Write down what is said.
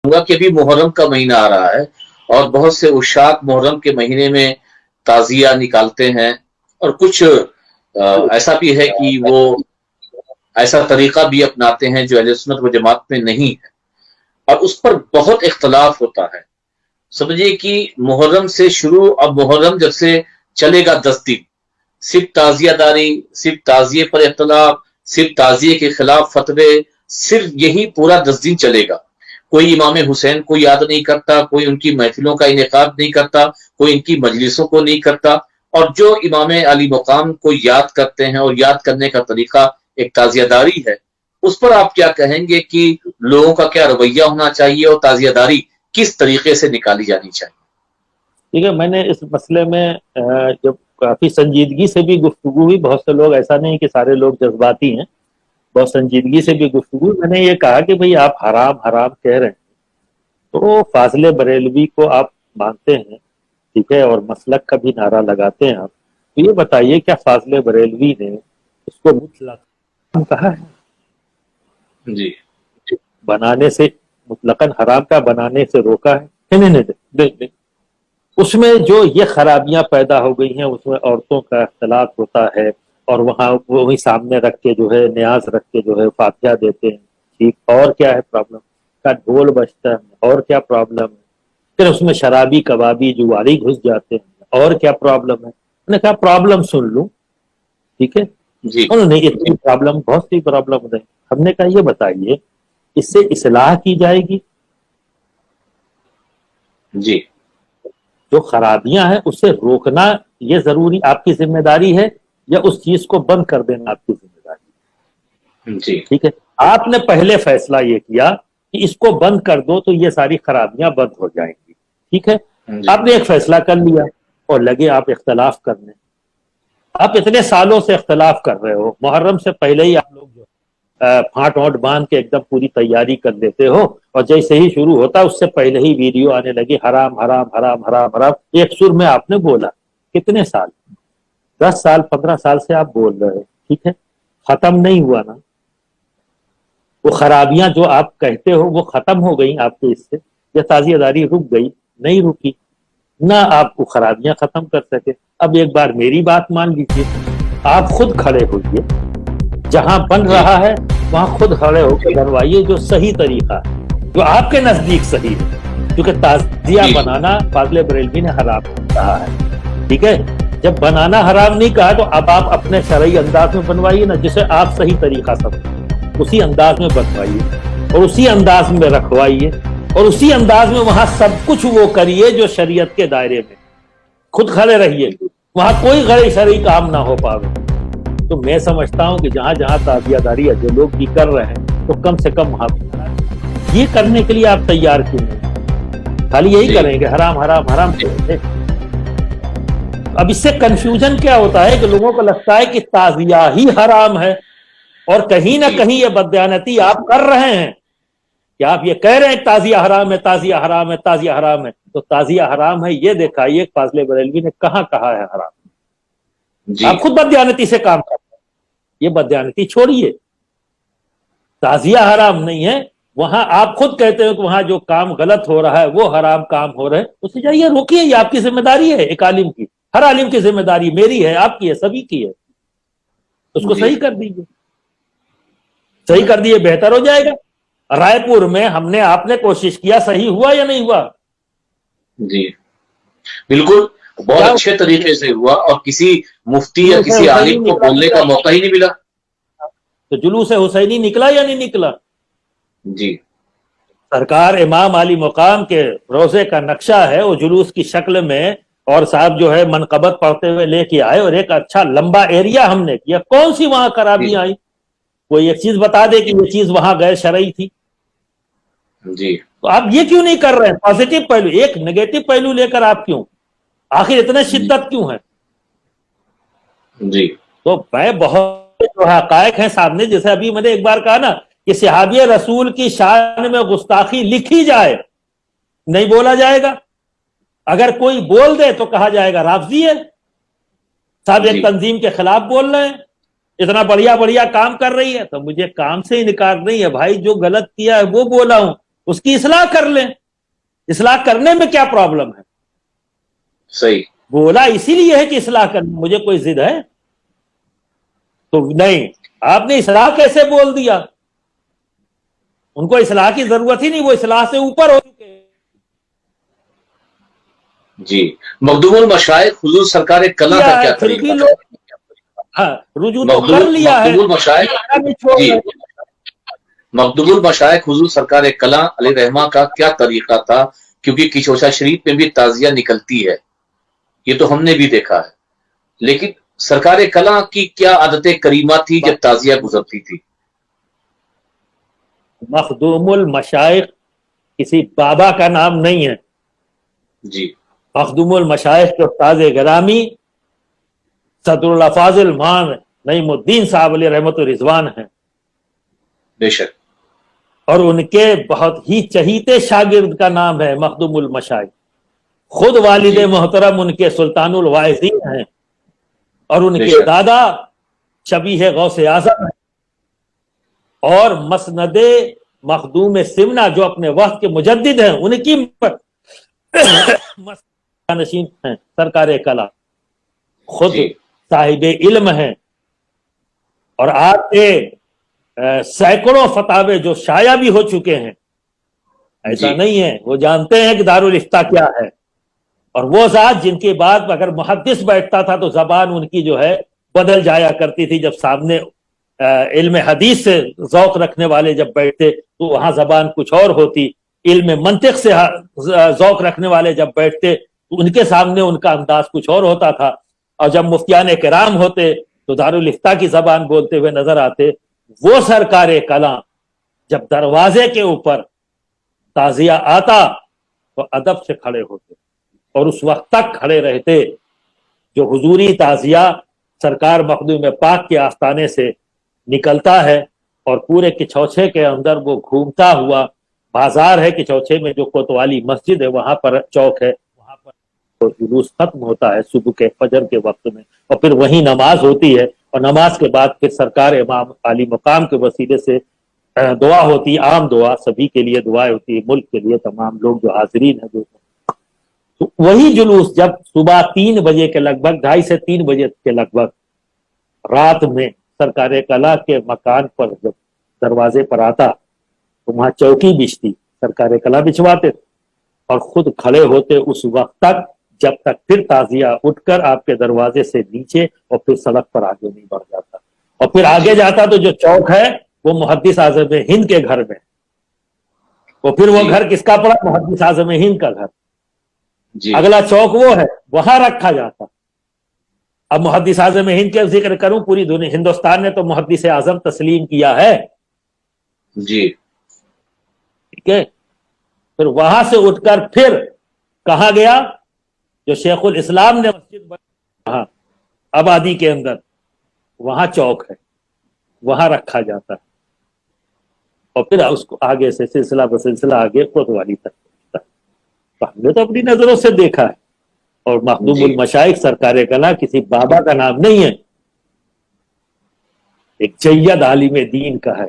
کہ ابھی محرم کا مہینہ آ رہا ہے اور بہت سے عشاق محرم کے مہینے میں تعزیہ نکالتے ہیں، اور کچھ ایسا بھی ہے کہ وہ ایسا طریقہ بھی اپناتے ہیں جو اہل سنت و جماعت میں نہیں ہے، اور اس پر بہت اختلاف ہوتا ہے۔ سمجھیے کہ محرم سے شروع، اب محرم جب سے چلے گا 10 دن، صرف تعزیہ داری، صرف تعزیے پر اختلاف، صرف تعزیے کے خلاف فتوے، صرف یہی پورا 10 دن چلے گا۔ کوئی امام حسین کو یاد نہیں کرتا، کوئی ان کی محفلوں کا انعقاد نہیں کرتا، کوئی ان کی مجلسوں کو نہیں کرتا، اور جو امام علی مقام کو یاد کرتے ہیں اور یاد کرنے کا طریقہ ایک تعزیہ داری ہے، اس پر آپ کیا کہیں گے کہ لوگوں کا کیا رویہ ہونا چاہیے اور تعزیہ داری کس طریقے سے نکالی جانی چاہیے؟ ٹھیک ہے، میں نے اس مسئلے میں جب کافی سنجیدگی سے بھی گفتگو ہوئی، بہت سے لوگ، ایسا نہیں کہ سارے لوگ جذباتی ہیں، بہت سنجیدگی سے بھی گفتگو، میں نے یہ کہا کہ بھئی آپ حرام حرام کہہ رہے ہیں تو فاضل بریلوی کو آپ مانتے ہیں، ٹھیک ہے، اور مسلک کا بھی نعرہ لگاتے ہیں آپ، تو یہ بتائیے کیا فاضل بریلوی نے اس کو مطلق کہا ہے؟ جی، بنانے سے مطلقاً حرام کا بنانے سے روکا ہے؟ نہیں۔ اس میں جو یہ خرابیاں پیدا ہو گئی ہیں، اس میں عورتوں کا اختلاط ہوتا ہے، اور وہاں وہی سامنے رکھ کے جو ہے نیاز رکھ کے جو ہے فاتحہ دیتے ہیں، ٹھیک، اور کیا ہے پرابلم کا ڈھول بجتا ہے، اور کیا پرابلم ہے، پھر اس میں شرابی کبابی جواری گھس جاتے ہیں، اور کیا پرابلم ہے؟ میں نے کہا پرابلم سن لوں، ٹھیک ہے، جی، انہوں نے اتنی پرابلم، بہت سی پرابلم ہے، ہم نے کہا یہ بتائیے اس سے اصلاح کی جائے گی؟ جی، جو خرابیاں ہیں اسے روکنا یہ ضروری آپ کی ذمہ داری ہے، یا اس چیز کو بند کر دینا آپ کی ذمہ داری؟ جی، ٹھیک ہے، آپ نے پہلے فیصلہ یہ کیا کہ اس کو بند کر دو تو یہ ساری خرابیاں بند ہو جائیں گی، ٹھیک ہے، جی، آپ نے ایک فیصلہ کر لیا اور لگے آپ اختلاف کرنے۔ آپ اتنے سالوں سے اختلاف کر رہے ہو، محرم سے پہلے ہی آپ لوگ جو پھانٹ وانٹ باندھ کے ایک دم پوری تیاری کر لیتے ہو، اور جیسے ہی شروع ہوتا اس سے پہلے ہی ویڈیو آنے لگی حرام حرام حرام حرام حرام، ایک سر میں آپ نے بولا، کتنے سال، 10 سال 15 سال سے آپ بول رہے، ٹھیک ہے، ختم نہیں ہوا نا؟ وہ خرابیاں جو آپ کہتے ہو وہ ختم ہو گئی آپ کے اس سے، یا تعزیہ داری رک گئی؟ نہیں رکی، نہ آپ کو خرابیاں ختم کر سکے۔ اب ایک بار میری بات مان لیجیے، آپ خود کھڑے ہوئیے، جہاں بن رہا ہے وہاں خود کھڑے ہو کے بنوائیے جو صحیح طریقہ ہے، جو آپ کے نزدیک صحیح ہے، کیونکہ تعزیہ بنانا فاضل بریلوی نے حرام کہا ہے، ٹھیک ہے، جب بنانا حرام نہیں کہا تو اب آپ اپنے شرعی انداز میں بنوائیے نا، جسے آپ صحیح طریقہ سمجھیں، اسی انداز میں بنوائیے اور اسی انداز میں رکھوائیے، اور اسی انداز میں وہاں سب کچھ وہ کریے جو شریعت کے دائرے میں، خود کھڑے رہیے، وہاں کوئی غیر شرعی کام نہ ہو پاوے۔ تو میں سمجھتا ہوں کہ جہاں جہاں تعزیہ داری ہے جو لوگ بھی کر رہے ہیں تو کم سے کم وہاں یہ کرنے کے لیے آپ تیار کیوں نہیں؟ خالی یہی کریں گے حرام حرام حرام کریں۔ اب اس سے کنفیوژن کیا ہوتا ہے کہ لوگوں کو لگتا ہے کہ تعزیہ ہی حرام ہے، اور کہیں نہ کہیں یہ بددیانتی آپ کر رہے ہیں کہ آپ یہ کہہ رہے ہیں تعزیہ حرام ہے، تعزیہ حرام ہے، تعزیہ حرام ہے، تو تعزیہ حرام ہے یہ دکھائیے فاضل بریلوی نے کہاں کہا ہے حرام؟ آپ خود بددیانتی سے کام کرتے ہیں، یہ بددیانتی چھوڑیے، تعزیہ حرام نہیں ہے، وہاں آپ خود کہتے ہیں کہ وہاں جو کام غلط ہو رہا ہے وہ حرام کام ہو رہے ہیں، اسے جائیے روکیے، یہ آپ کی ذمہ داری ہے، ایک عالم کی، ہر عالم کی ذمہ داری، میری ہے، آپ کی ہے، سبھی کی ہے، اس کو صحیح کر دیجیے، صحیح کر دیے بہتر ہو جائے گا۔ رائے پور میں ہم نے، آپ نے کوشش کیا، صحیح ہوا یا نہیں ہوا؟ جی، بالکل، بہت اچھے طریقے سے ہوا، اور کسی مفتی یا کسی عالم کو بولنے کا موقع ہی نہیں ملا۔ تو جلوس حسینی نکلا یا نہیں نکلا؟ جی، سرکار امام علی مقام کے روزے کا نقشہ ہے، وہ جلوس کی شکل میں، اور صاحب جو ہے منقبت پڑھتے ہوئے لے کے آئے، اور ایک اچھا لمبا ایریا ہم نے کیا، کون سی وہاں خرابیاں آئی؟ کوئی ایک چیز بتا دے کہ یہ چیز وہاں غیر شرعی تھی؟ جی، تو آپ یہ کیوں نہیں کر رہے ہیں؟ پازیٹو پہلو، ایک نیگیٹو پہلو لے کر آپ کیوں، آخر اتنے شدت کیوں ہے؟ جی، تو میں بہت جو حقائق ہیں سامنے، جیسے ابھی میں نے ایک بار کہا نا کہ صحابی رسول کی شان میں گستاخی لکھی جائے، نہیں بولا جائے گا، اگر کوئی بول دے تو کہا جائے گا رافضی ہے، صاحب ایک تنظیم کے خلاف بول رہے ہیں، اتنا بڑھیا بڑھیا کام کر رہی ہے، تو مجھے کام سے انکار نہیں ہے بھائی، جو غلط کیا ہے وہ بولا ہوں، اس کی اصلاح کر لیں. اصلاح کرنے میں کیا پرابلم ہے؟ صحیح. بولا اسی لیے ہے کہ اصلاح کرنا، مجھے کوئی ضد ہے تو نہیں. آپ نے اصلاح کیسے بول دیا؟ ان کو اصلاح کی ضرورت ہی نہیں، وہ اصلاح سے اوپر ہو چکے ہیں. جی. مخدوم المشائخ حضور سرکار کلام کا کیا پھر بھی طریقہ لوگ ہے؟ رجوع تو کر لیا ہے. مخدوم المشائخ جی مخدوم المشائخ حضور سرکار کلام علیہ رحمہ کا کیا طریقہ تھا؟ کیونکہ کچوچا شریف میں بھی تعزیہ نکلتی ہے، یہ تو ہم نے بھی دیکھا ہے، لیکن سرکار کلام کی کیا عادت کریمہ تھی جب تعزیہ گزرتی تھی؟ مخدوم المشائخ کسی بابا کا نام نہیں ہے. جی. مخدوم المشائخ کے استاد گرامی صدر الافاظ المان نعیم الدین صاحب علیہ رحمت الرضوان ہیں. بے شک. اور ان کے بہت ہی چہیتے شاگرد کا نام ہے مخدوم المشائخ. خود والد محترم ان کے سلطان الواعظین ہیں، اور ان کے دادا شبیہ غوث اعظم ہیں، اور مسند مخدوم سمنا جو اپنے وقت کے مجدد ہیں ان کی نشین ہیں سرکار کلام. خود صاحب علم ہیں، اور آپ کے سینکڑوں فتاوے جو شائع بھی ہو چکے ہیں. ایسا نہیں ہے، وہ جانتے ہیں کہ دارالفتہ کیا ہے. اور وہ ذات جن کے بعد اگر محدث بیٹھتا تھا تو زبان ان کی جو ہے بدل جایا کرتی تھی. جب سامنے علم حدیث سے ذوق رکھنے والے جب بیٹھتے تو وہاں زبان کچھ اور ہوتی. علم منطق سے ذوق رکھنے والے جب بیٹھتے تو ان کے سامنے ان کا انداز کچھ اور ہوتا تھا. اور جب مفتیان کرام ہوتے تو دارالفتہ کی زبان بولتے ہوئے نظر آتے. وہ سرکار کلام جب دروازے کے اوپر تعزیہ آتا تو ادب سے کھڑے ہوتے، اور اس وقت تک کھڑے رہتے جو حضوری تعزیہ سرکار مخدوم پاک کے آستانے سے نکلتا ہے، اور پورے کچوچے کے اندر وہ گھومتا ہوا. بازار ہے کچوچے میں، جو کوتوالی مسجد ہے وہاں پر چوک ہے، وہاں پر جلوس ختم ہوتا ہے صبح کے فجر کے وقت میں، اور پھر وہیں نماز ہوتی ہے. اور نماز کے بعد پھر سرکار امام عالی مقام کے وسیلے سے دعا ہوتی، عام دعا، سبھی کے لیے دعائیں ہوتی ہے، ملک کے لیے تمام لوگ جو حاضرین ہیں. تو وہی جلوس جب صبح 3 بجے کے لگ بھگ، 2:30 سے 3 بجے کے لگ بھگ رات میں سرکار کلام کے مکان پر جب دروازے پر آتا تو وہاں چوکی بچھتی، سرکار کلام بچھواتے اور خود کھڑے ہوتے اس وقت تک جب تک پھر تعزیہ اٹھ کر آپ کے دروازے سے نیچے اور پھر سڑک پر آگے نہیں بڑھ جاتا. اور پھر آگے جاتا تو جو چوک ہے وہ محدث اعظم ہند کے گھر میں، اور پھر وہ گھر کس کا پڑا؟ محدث اعظم ہند کا گھر. اگلا چوک وہ ہے، وہاں رکھا جاتا. اب محدث اعظم ہند کے ذکر کروں، پوری دنیا ہندوستان نے تو محدث اعظم تسلیم کیا ہے. جی ٹھیک ہے. پھر وہاں سے اٹھ کر پھر کہاں گیا؟ جو شیخ الاسلام نے مسجد بنائی آبادی کے اندر، وہاں چوک ہے، وہاں رکھا جاتا ہے. اور پھر اس کو آگے سے سلسلہ بسلسلہ آگے کوتوالی تک پہنچتا ہے. ہم نے تو اپنی نظروں سے دیکھا ہے. اور مخدوم المشائخ سرکار کلام کسی بابا کا نام نہیں ہے، ایک جید عالم دین کا ہے.